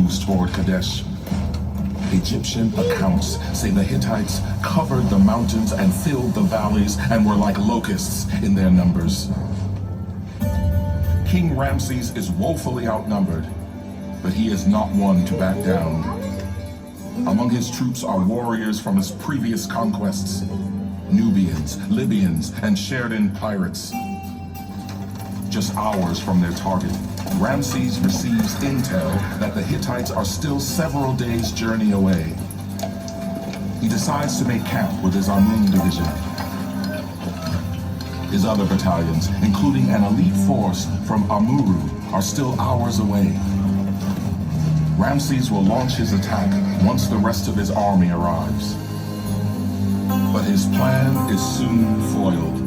moves toward Kadesh. Egyptian accounts say the Hittites covered the mountains and filled the valleys and were like locusts in their numbers. King Ramses is woefully outnumbered, but he is not one to back down. Among his troops are warriors from his previous conquests, Nubians, Libyans, and shared-in pirates. Just hours from their target, Ramses receives intel that the Hittites are still several days' journey away. He decides to make camp with his Amun division. His other battalions, including an elite force from Amuru, are still hours away. Ramses will launch his attack once the rest of his army arrives. But his plan is soon foiled.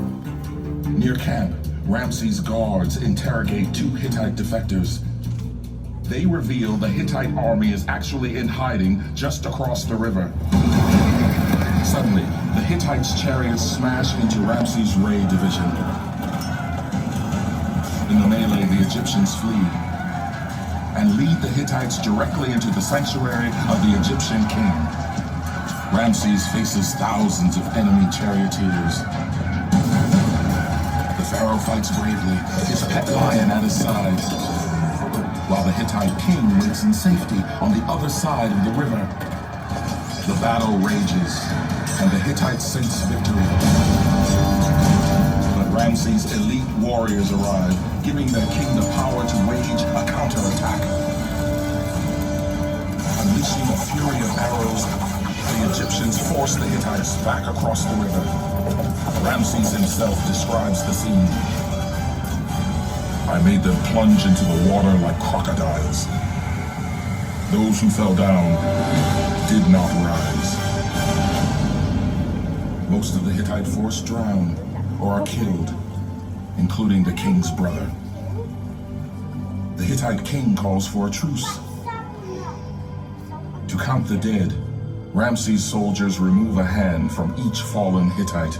Near camp, Ramses' guards interrogate two Hittite defectors. They reveal the Hittite army is actually in hiding just across the river. Suddenly, the Hittites' chariots smash into Ramses' raid division. In the melee, the Egyptians flee and lead the Hittites directly into the sanctuary of the Egyptian king. Ramses faces thousands of enemy charioteers. The pharaoh fights bravely, his pet lion at his side, while the Hittite king waits in safety on the other side of the river. The battle rages, and the Hittites sense victory. But Ramses' elite warriors arrive, giving their king the power to wage a counterattack. Unleashing a fury of arrows, the Egyptians force the Hittites back across the river. Ramses himself describes the scene. I made them plunge into the water like crocodiles. Those who fell down did not rise. Most of the Hittite force drown or are killed, including the king's brother. The Hittite king calls for a truce. To count the dead, Ramses' soldiers remove a hand from each fallen Hittite.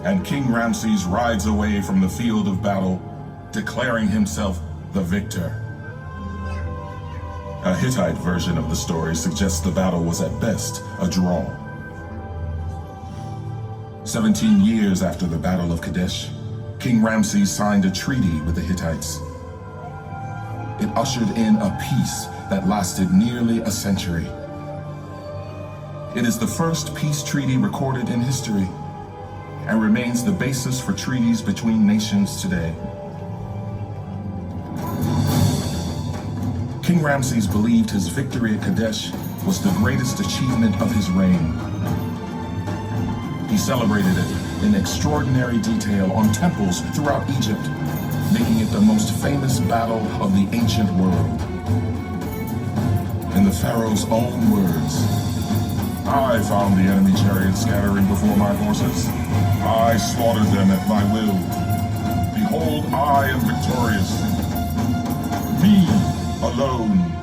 And King Ramses rides away from the field of battle, declaring himself the victor. A Hittite version of the story suggests the battle was at best a draw. 17 years after the Battle of Kadesh, King Ramses signed a treaty with the Hittites. It ushered in a peace that lasted nearly a century. It is the first peace treaty recorded in history and remains the basis for treaties between nations today. King Ramses believed his victory at Kadesh was the greatest achievement of his reign. He celebrated it in extraordinary detail on temples throughout Egypt, making it the most famous battle of the ancient world. In the pharaoh's own words, I found the enemy chariots scattering before my forces. I slaughtered them at my will. Behold, I am victorious. Me alone